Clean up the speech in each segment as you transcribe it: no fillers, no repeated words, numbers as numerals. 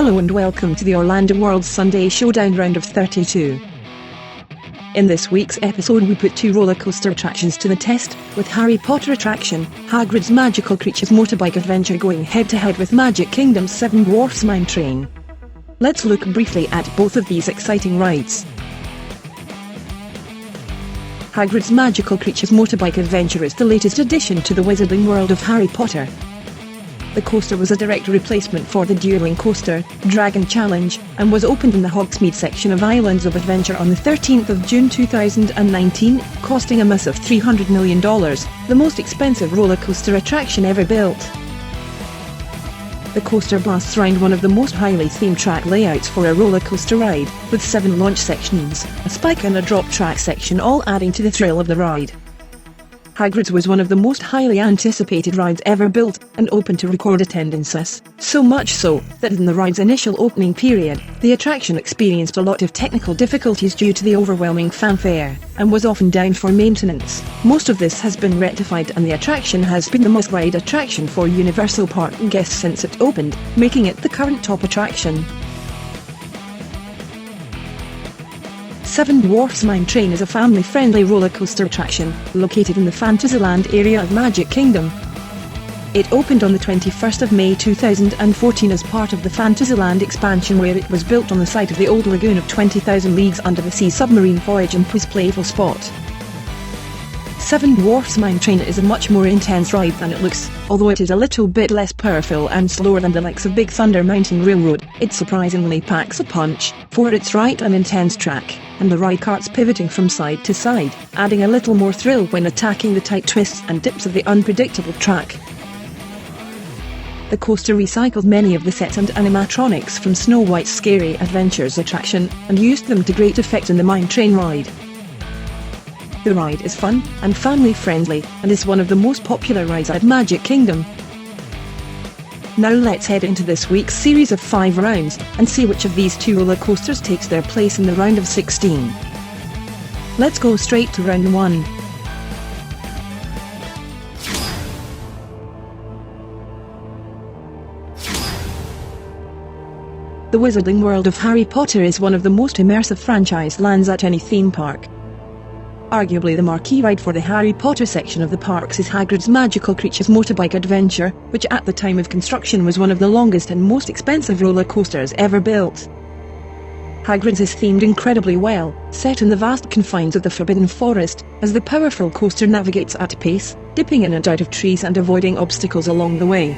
Hello and welcome to the Orlando World Sunday Showdown round of 32. In this week's episode we put two roller coaster attractions to the test, with Harry Potter attraction, Hagrid's Magical Creatures Motorbike Adventure going head to head with Magic Kingdom's Seven Dwarfs Mine Train. Let's look briefly at both of these exciting rides. Hagrid's Magical Creatures Motorbike Adventure is the latest addition to the wizarding world of Harry Potter. The coaster was a direct replacement for the dueling coaster, Dragon Challenge, and was opened in the Hogsmeade section of Islands of Adventure on the 13th of June 2019, costing a massive $300 million, the most expensive roller coaster attraction ever built. The coaster blasts around one of the most highly themed track layouts for a roller coaster ride, with 7 launch sections, a spike and a drop track section, all adding to the thrill of the ride. Hagrid's was one of the most highly anticipated rides ever built, and opened to record attendances, so much so that in the ride's initial opening period, the attraction experienced a lot of technical difficulties due to the overwhelming fanfare, and was often down for maintenance. Most of this has been rectified and the attraction has been the most ride attraction for Universal Park guests since it opened, making it the current top attraction. Seven Dwarfs Mine Train is a family-friendly roller coaster attraction, located in the Fantasyland area of Magic Kingdom. It opened on the 21st of May 2014 as part of the Fantasyland expansion, where it was built on the site of the old lagoon of 20,000 Leagues Under the Sea submarine voyage and was playful spot. Seven Dwarfs Mine Train is a much more intense ride than it looks, although it is a little bit less powerful and slower than the likes of Big Thunder Mountain Railroad. It surprisingly packs a punch for its right and intense track, and the ride carts pivoting from side to side, adding a little more thrill when attacking the tight twists and dips of the unpredictable track. The coaster recycled many of the sets and animatronics from Snow White's Scary Adventures attraction, and used them to great effect in the Mine Train ride. The ride is fun and family-friendly, and is one of the most popular rides at Magic Kingdom. Now let's head into this week's series of 5 rounds, and see which of these two roller coasters takes their place in the round of 16. Let's go straight to round 1. The wizarding world of Harry Potter is one of the most immersive franchise lands at any theme park. Arguably the marquee ride for the Harry Potter section of the parks is Hagrid's Magical Creatures Motorbike Adventure, which at the time of construction was one of the longest and most expensive roller coasters ever built. Hagrid's is themed incredibly well, set in the vast confines of the Forbidden Forest, as the powerful coaster navigates at pace, dipping in and out of trees and avoiding obstacles along the way.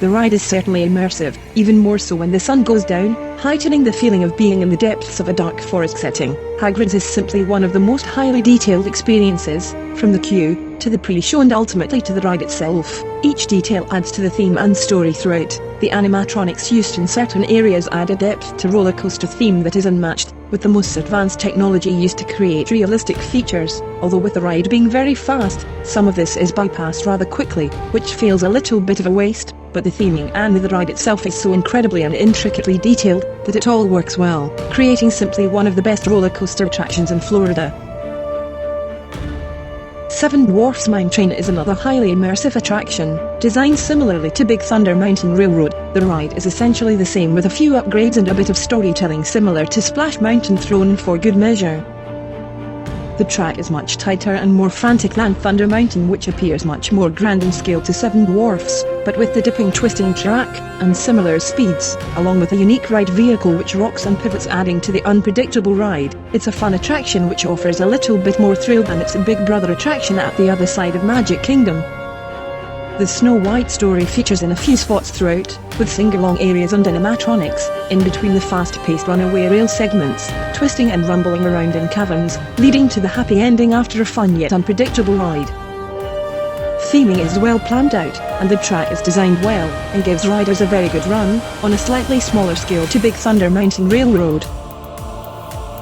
The ride is certainly immersive, even more so when the sun goes down, heightening the feeling of being in the depths of a dark forest setting. Hagrid's is simply one of the most highly detailed experiences, from the queue, to the pre-show and ultimately to the ride itself. Each detail adds to the theme and story throughout. The animatronics used in certain areas add a depth to roller coaster theme that is unmatched, with the most advanced technology used to create realistic features. Although with the ride being very fast, some of this is bypassed rather quickly, which feels a little bit of a waste, but the theming and the ride itself is so incredibly and intricately detailed that it all works well, creating simply one of the best roller coaster attractions in Florida. Seven Dwarfs Mine Train is another highly immersive attraction, designed similarly to Big Thunder Mountain Railroad. The ride is essentially the same, with a few upgrades and a bit of storytelling similar to Splash Mountain thrown in for good measure. The track is much tighter and more frantic than Thunder Mountain, which appears much more grand in scale to Seven Dwarfs, but with the dipping twisting track, and similar speeds, along with a unique ride vehicle which rocks and pivots adding to the unpredictable ride. It's a fun attraction which offers a little bit more thrill than its big brother attraction at the other side of Magic Kingdom. The Snow White story features in a few spots throughout, with sing-along areas and animatronics, in between the fast-paced runaway rail segments, twisting and rumbling around in caverns, leading to the happy ending after a fun yet unpredictable ride. Theming is well planned out, and the track is designed well, and gives riders a very good run, on a slightly smaller scale to Big Thunder Mountain Railroad.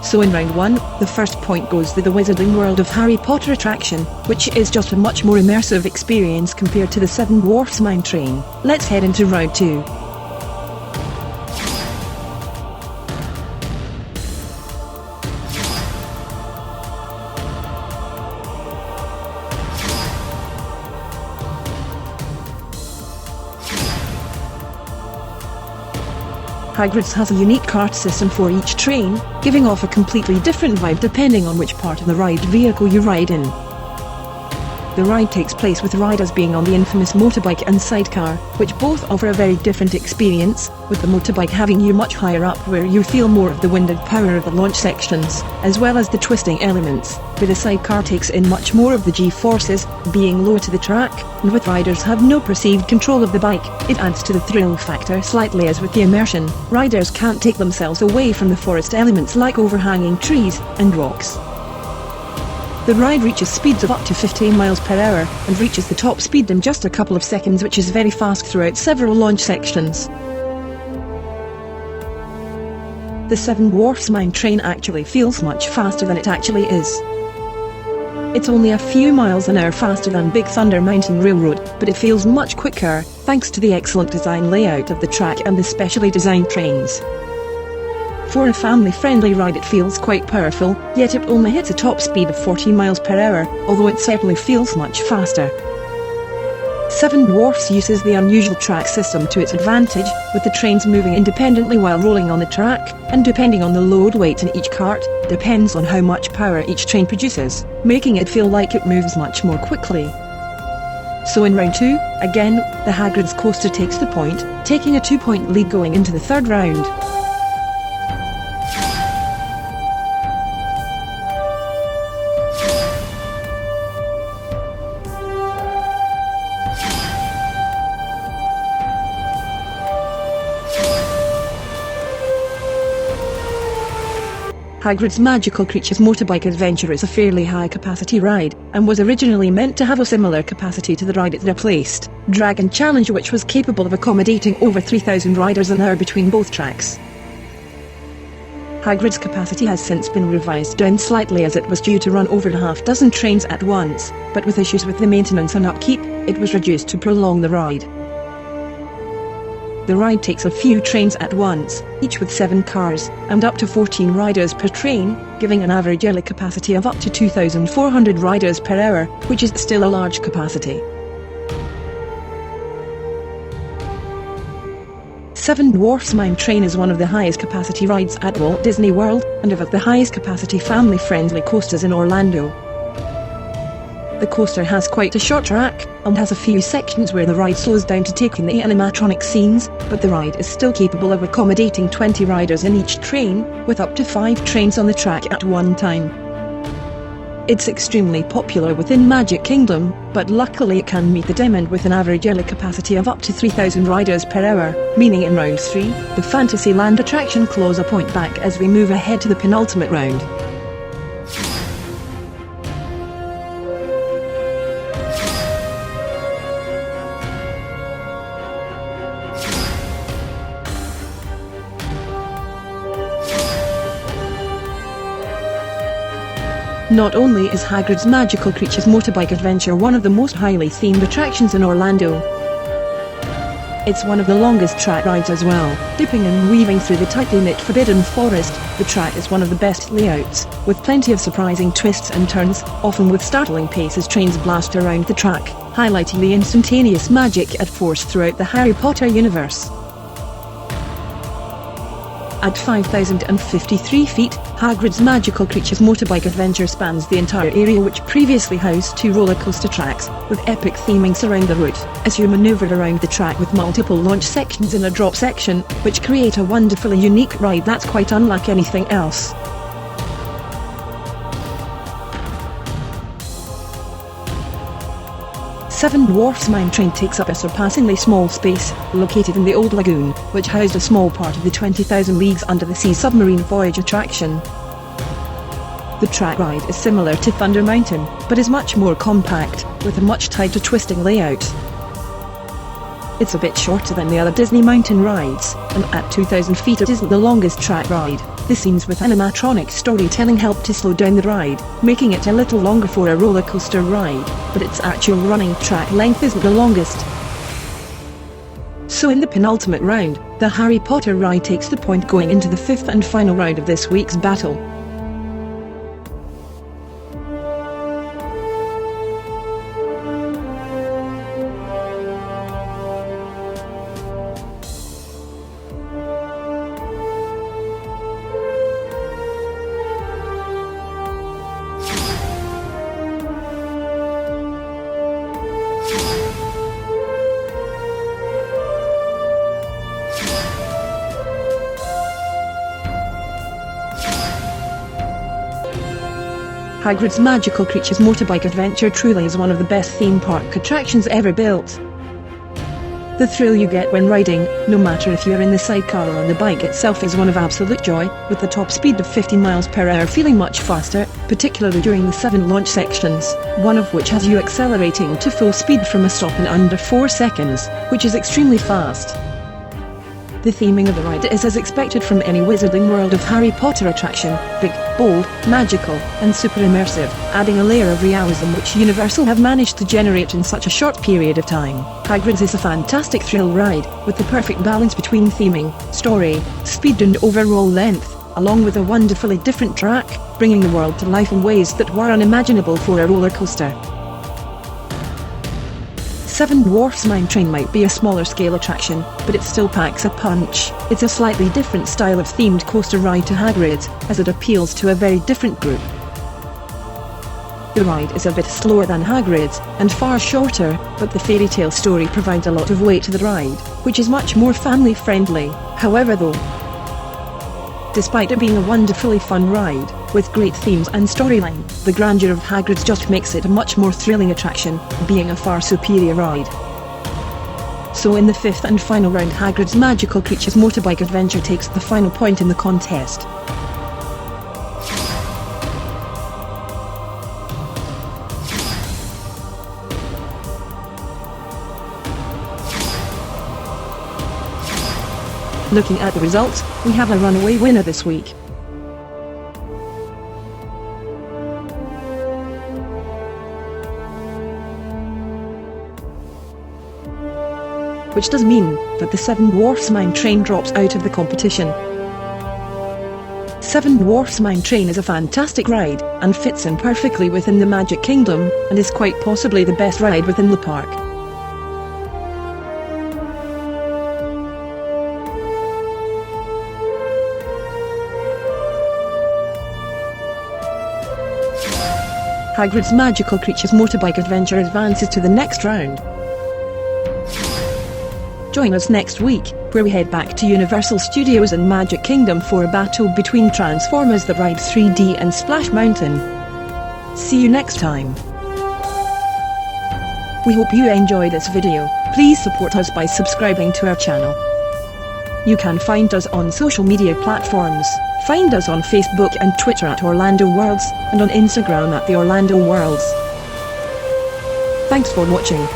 So in round 1, the first point goes to the wizarding world of Harry Potter attraction, which is just a much more immersive experience compared to the Seven Dwarfs Mine Train. Let's head into round 2. Hagrid's has a unique cart system for each train, giving off a completely different vibe depending on which part of the ride vehicle you ride in. The ride takes place with riders being on the infamous motorbike and sidecar, which both offer a very different experience, with the motorbike having you much higher up where you feel more of the wind and power of the launch sections, as well as the twisting elements, where the sidecar takes in much more of the G-forces, being lower to the track, and with riders have no perceived control of the bike. It adds to the thrill factor slightly, as with the immersion, riders can't take themselves away from the forest elements like overhanging trees and rocks. The ride reaches speeds of up to 15 miles per hour, and reaches the top speed in just a couple of seconds, which is very fast throughout several launch sections. The Seven Dwarfs mine train actually feels much faster than it actually is. It's only a few miles an hour faster than Big Thunder Mountain Railroad, but it feels much quicker, thanks to the excellent design layout of the track and the specially designed trains. For a family-friendly ride it feels quite powerful, yet it only hits a top speed of 14 miles per hour, although it certainly feels much faster. Seven Dwarfs uses the unusual track system to its advantage, with the trains moving independently while rolling on the track, and depending on the load weight in each cart, depends on how much power each train produces, making it feel like it moves much more quickly. So in round 2, again, the Hagrid's coaster takes the point, taking a 2-point lead going into the third round. Hagrid's Magical Creatures Motorbike Adventure is a fairly high-capacity ride, and was originally meant to have a similar capacity to the ride it replaced, Dragon Challenge, which was capable of accommodating over 3,000 riders an hour between both tracks. Hagrid's capacity has since been revised down slightly, as it was due to run over a half-dozen trains at once, but with issues with the maintenance and upkeep, it was reduced to prolong the ride. The ride takes a few trains at once, each with 7 cars, and up to 14 riders per train, giving an average yearly capacity of up to 2,400 riders per hour, which is still a large capacity. Seven Dwarfs Mine Train is one of the highest capacity rides at Walt Disney World, and of the highest capacity family-friendly coasters in Orlando. The coaster has quite a short track, and has a few sections where the ride slows down to take in the animatronic scenes, but the ride is still capable of accommodating 20 riders in each train, with up to 5 trains on the track at one time. It's extremely popular within Magic Kingdom, but luckily it can meet the demand with an average yearly capacity of up to 3,000 riders per hour, meaning in round 3, the Fantasyland attraction claws a point back as we move ahead to the penultimate round. Not only is Hagrid's Magical Creatures Motorbike Adventure one of the most highly themed attractions in Orlando, it's one of the longest track rides as well. Dipping and weaving through the tightly knit Forbidden Forest, the track is one of the best layouts, with plenty of surprising twists and turns, often with startling pace as trains blast around the track, highlighting the instantaneous magic at force throughout the Harry Potter universe. At 5,053 feet, Hagrid's Magical Creatures Motorbike Adventure spans the entire area, which previously housed 2 roller coaster tracks, with epic themings around the route, as you maneuver around the track with multiple launch sections and a drop section, which create a wonderfully unique ride that's quite unlike anything else. Seven Dwarfs Mine Train takes up a surpassingly small space, located in the Old Lagoon, which housed a small part of the 20,000 Leagues Under the Sea submarine voyage attraction. The track ride is similar to Thunder Mountain, but is much more compact, with a much tighter twisting layout. It's a bit shorter than the other Disney mountain rides, and at 2,000 feet it isn't the longest track ride. The scenes with animatronic storytelling help to slow down the ride, making it a little longer for a roller coaster ride, but its actual running track length isn't the longest. So in the penultimate round, the Harry Potter ride takes the point going into the 5th and final round of this week's battle. Hagrid's Magical Creatures Motorbike Adventure truly is one of the best theme park attractions ever built. The thrill you get when riding, no matter if you're in the sidecar or on the bike itself, is one of absolute joy, with the top speed of 50 miles per hour feeling much faster, particularly during the 7 launch sections, one of which has you accelerating to full speed from a stop in under 4 seconds, which is extremely fast. The theming of the ride is as expected from any Wizarding World of Harry Potter attraction: big, bold, magical, and super immersive, adding a layer of realism which Universal have managed to generate in such a short period of time. Hagrid's is a fantastic thrill ride, with the perfect balance between theming, story, speed and overall length, along with a wonderfully different track, bringing the world to life in ways that were unimaginable for a roller coaster. 7 Dwarfs Mine Train might be a smaller scale attraction, but it still packs a punch. It's a slightly different style of themed coaster ride to Hagrid's, as it appeals to a very different group. The ride is a bit slower than Hagrid's, and far shorter, but the fairy tale story provides a lot of weight to the ride, which is much more family friendly. However though, despite it being a wonderfully fun ride, with great themes and storyline, the grandeur of Hagrid's just makes it a much more thrilling attraction, being a far superior ride. So in the 5th and final round, Hagrid's Magical Creatures Motorbike Adventure takes the final point in the contest. Looking at the results, we have a runaway winner this week. Which does mean that the 7 Dwarfs Mine Train drops out of the competition. 7 Dwarfs Mine Train is a fantastic ride, and fits in perfectly within the Magic Kingdom, and is quite possibly the best ride within the park. Hagrid's Magical Creatures Motorbike Adventure advances to the next round. Join us next week, where we head back to Universal Studios and Magic Kingdom for a battle between Transformers The Ride 3D and Splash Mountain. See you next time. We hope you enjoyed this video. Please support us by subscribing to our channel. You can find us on social media platforms. Find us on Facebook and Twitter at Orlando Worlds, and on Instagram at The Orlando Worlds. Thanks for watching.